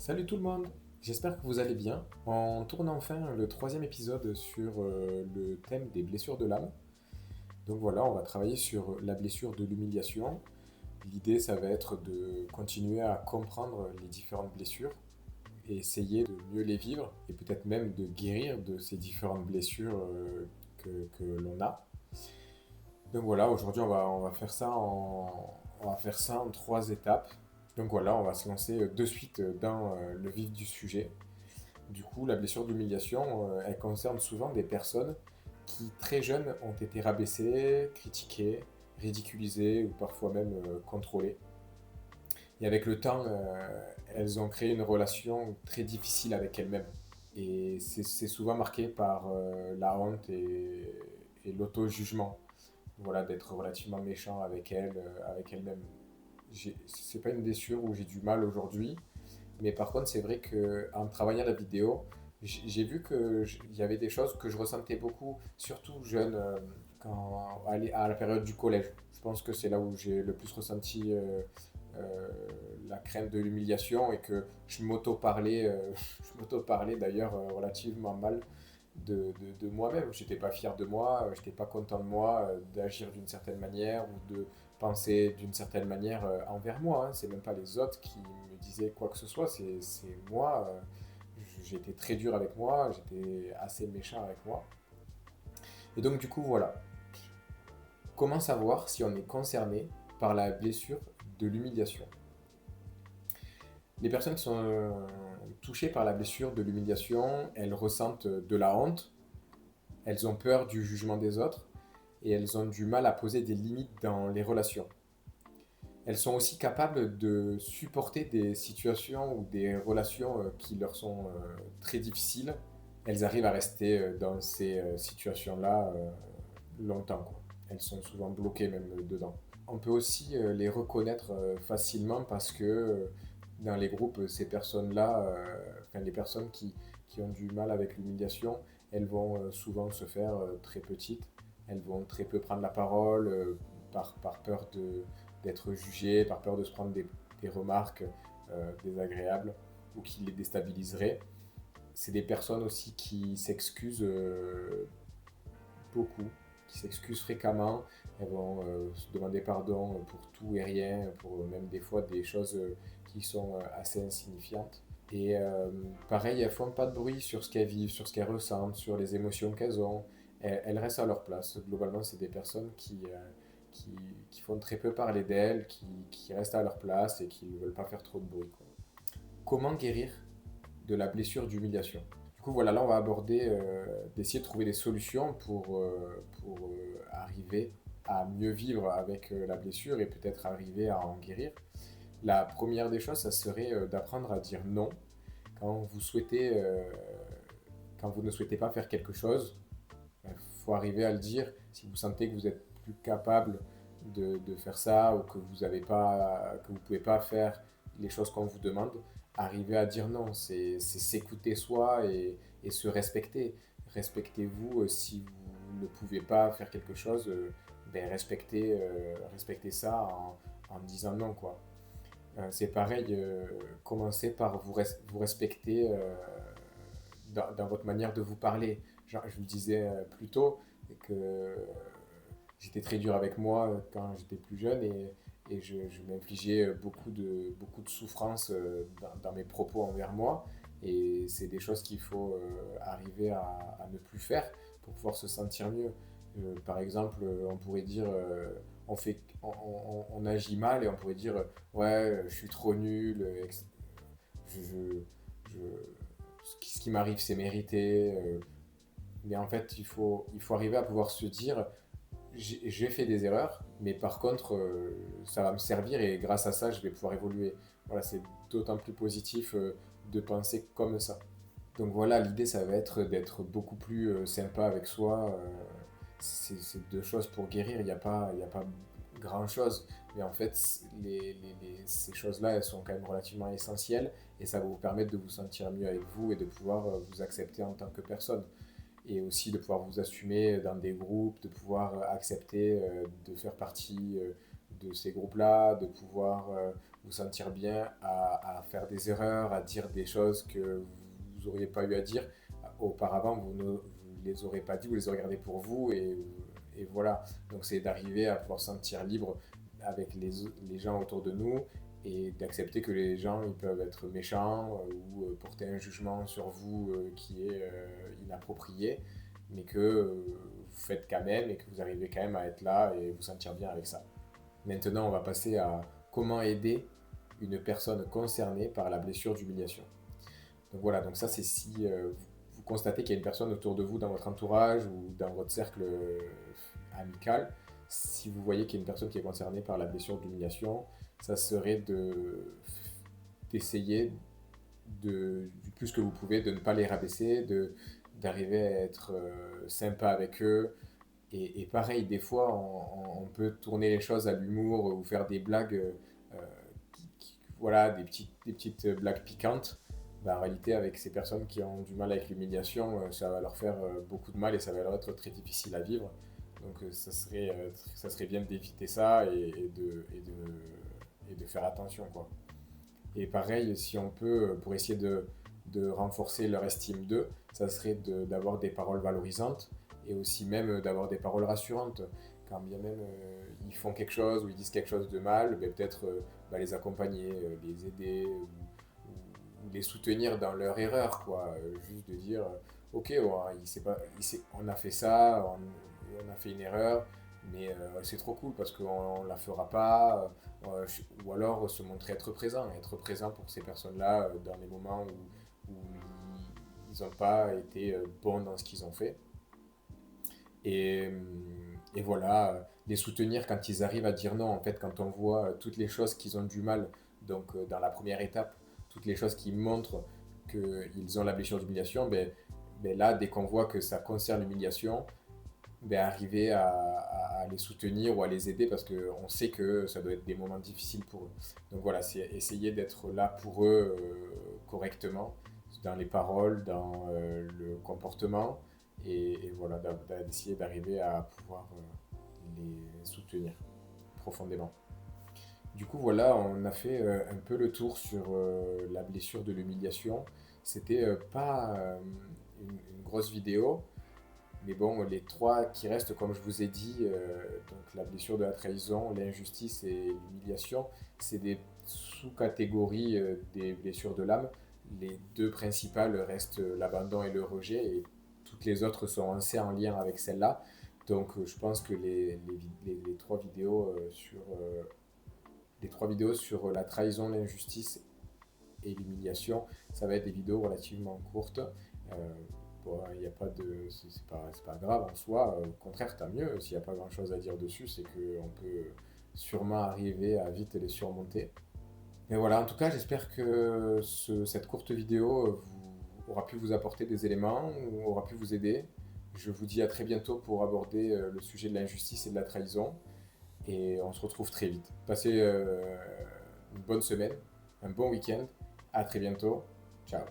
Salut tout le monde, j'espère que vous allez bien. On tourne enfin le troisième épisode sur le thème des blessures de l'âme. Donc voilà, on va travailler sur la blessure de l'humiliation. L'idée, ça va être de continuer à comprendre les différentes blessures et essayer de mieux les vivre et peut-être même de guérir de ces différentes blessures que l'on a. Donc voilà, aujourd'hui on va faire ça en trois étapes. Donc voilà, on va se lancer de suite dans le vif du sujet. Du coup, la blessure d'humiliation, elle concerne souvent des personnes qui, très jeunes, ont été rabaissées, critiquées, ridiculisées ou parfois même contrôlées. Et avec le temps, elles ont créé une relation très difficile avec elles-mêmes. Et c'est souvent marqué par la honte et l'auto-jugement. Voilà, d'être relativement méchant avec elles-mêmes. C'est pas une blessure où j'ai du mal aujourd'hui, mais par contre, c'est vrai qu'en travaillant la vidéo, j'ai vu qu'il y avait des choses que je ressentais beaucoup, surtout jeune, à la période du collège. Je pense que c'est là où j'ai le plus ressenti la crainte de l'humiliation et que je m'auto-parlais, je m'auto-parlais d'ailleurs relativement mal de moi-même. J'étais pas fier de moi, j'étais pas content de moi, d'agir d'une certaine manière ou de penser d'une certaine manière envers moi. Hein. C'est même pas les autres qui me disaient quoi que ce soit, c'est moi. J'étais très dur avec moi, j'étais assez méchant avec moi. Et donc du coup voilà. Comment savoir si on est concerné par la blessure de l'humiliation? Les personnes qui sont touchées par la blessure de l'humiliation, elles ressentent de la honte, elles ont peur du jugement des autres et elles ont du mal à poser des limites dans les relations. Elles sont aussi capables de supporter des situations ou des relations qui leur sont très difficiles. Elles arrivent à rester dans ces situations-là longtemps, quoi. Elles sont souvent bloquées même dedans. On peut aussi les reconnaître facilement parce que dans les groupes, ces personnes-là, enfin les personnes qui ont du mal avec l'humiliation, elles vont souvent se faire très petites. Elles vont très peu prendre la parole par peur d'être jugées, par peur de se prendre des remarques désagréables ou qui les déstabiliseraient. C'est des personnes aussi qui s'excusent beaucoup, qui s'excusent fréquemment. Elles vont se demander pardon pour tout et rien, pour même des fois des choses qui sont assez insignifiantes. Et pareil, elles font pas de bruit sur ce qu'elles vivent, sur ce qu'elles ressentent, sur les émotions qu'elles ont. Elles restent à leur place. Globalement, c'est des personnes qui, qui font très peu parler d'elles, qui restent à leur place et qui ne veulent pas faire trop de bruit, quoi. Comment guérir de la blessure d'humiliation? Du coup, voilà, là, on va aborder, d'essayer de trouver des solutions pour arriver à mieux vivre avec la blessure et peut-être arriver à en guérir. La première des choses, ça serait d'apprendre à dire non quand vous souhaitez, quand vous ne souhaitez pas faire quelque chose. Il faut arriver à le dire. Si vous sentez que vous êtes plus capable de faire ça ou que vous avez pas, que vous pouvez pas faire les choses qu'on vous demande, arriver à dire non. C'est s'écouter soi et se respecter. Respectez-vous si vous ne pouvez pas faire quelque chose, ben respectez ça en disant non, quoi. C'est pareil, commencez par vous respecter dans votre manière de vous parler. Genre, je vous le disais plus tôt que j'étais très dur avec moi quand j'étais plus jeune et je m'infligeais beaucoup de souffrance dans mes propos envers moi. Et c'est des choses qu'il faut arriver à ne plus faire pour pouvoir se sentir mieux. Par exemple, on pourrait dire, on agit mal et on pourrait dire, ouais, je suis trop nul, je, je, ce qui m'arrive c'est mérité. Mais en fait, il faut arriver à pouvoir se dire, j'ai fait des erreurs, mais par contre, ça va me servir et grâce à ça, je vais pouvoir évoluer. Voilà, c'est d'autant plus positif de penser comme ça. Donc voilà, l'idée, ça va être d'être beaucoup plus sympa avec soi. C'est deux choses pour guérir, il y a pas grand-chose. Mais en fait, ces choses-là, elles sont quand même relativement essentielles et ça va vous permettre de vous sentir mieux avec vous et de pouvoir vous accepter en tant que personne et aussi de pouvoir vous assumer dans des groupes, de pouvoir accepter de faire partie de ces groupes-là, de pouvoir vous sentir bien à faire des erreurs, à dire des choses que vous n'auriez pas eu à dire. Auparavant, vous ne vous les aurez pas dit, vous les aurez gardées pour vous et voilà. Donc c'est d'arriver à pouvoir se sentir libre avec les gens autour de nous et d'accepter que les gens ils peuvent être méchants ou porter un jugement sur vous qui est inapproprié, mais que vous faites quand même et que vous arrivez quand même à être là et vous sentir bien avec ça. Maintenant, on va passer à comment aider une personne concernée par la blessure d'humiliation. Donc voilà, donc ça c'est si vous constatez qu'il y a une personne autour de vous dans votre entourage ou dans votre cercle amical, si vous voyez qu'il y a une personne qui est concernée par la blessure d'humiliation, ça serait d'essayer du plus que vous pouvez de ne pas les rabaisser, d'arriver à être sympa avec eux. Et pareil, des fois, on peut tourner les choses à l'humour ou faire des blagues, voilà, des petites blagues piquantes. Bah, en réalité, avec ces personnes qui ont du mal avec l'humiliation, ça va leur faire beaucoup de mal et ça va leur être très difficile à vivre. Donc ça serait bien d'éviter ça et de faire attention, quoi. Et pareil, si on peut, pour essayer de renforcer leur estime d'eux, ça serait d'avoir des paroles valorisantes et aussi même d'avoir des paroles rassurantes. Quand bien même ils font quelque chose ou ils disent quelque chose de mal, ben, peut-être les accompagner, les aider ou les soutenir dans leur erreur, quoi. Juste de dire, ok, ouais, on a fait ça, on a fait une erreur, mais c'est trop cool parce qu'on ne la fera pas. Ou alors se montrer être présent pour ces personnes-là dans les moments où ils n'ont pas été bons dans ce qu'ils ont fait. Et, et voilà, les soutenir quand ils arrivent à dire non. En fait, quand on voit toutes les choses qu'ils ont du mal, donc dans la première étape, toutes les choses qui montrent qu'ils ont la blessure d'humiliation, ben là, dès qu'on voit que ça concerne l'humiliation, ben arriver à les soutenir ou à les aider parce qu'on sait que ça doit être des moments difficiles pour eux. Donc voilà, c'est essayer d'être là pour eux correctement, dans les paroles, dans le comportement, et voilà, d'essayer d'arriver à pouvoir les soutenir profondément. Du coup, voilà, on a fait un peu le tour sur la blessure de l'humiliation. C'était pas une grosse vidéo, mais bon, les trois qui restent, comme je vous ai dit, donc la blessure de la trahison, l'injustice et l'humiliation, c'est des sous-catégories des blessures de l'âme. Les deux principales restent l'abandon et le rejet, et toutes les autres sont assez en lien avec celle-là. Donc je pense que les trois vidéos sur la trahison, l'injustice et l'humiliation, ça va être des vidéos relativement courtes. Euh, Bon, il y a pas de, c'est pas grave en soi. Au contraire, tant mieux. S'il n'y a pas grand-chose à dire dessus, c'est qu'on peut sûrement arriver à vite les surmonter. Mais voilà, en tout cas, j'espère que cette courte vidéo aura pu vous apporter des éléments ou aura pu vous aider. Je vous dis à très bientôt pour aborder le sujet de l'injustice et de la trahison. Et on se retrouve très vite. Passez une bonne semaine, un bon week-end. À très bientôt. Ciao.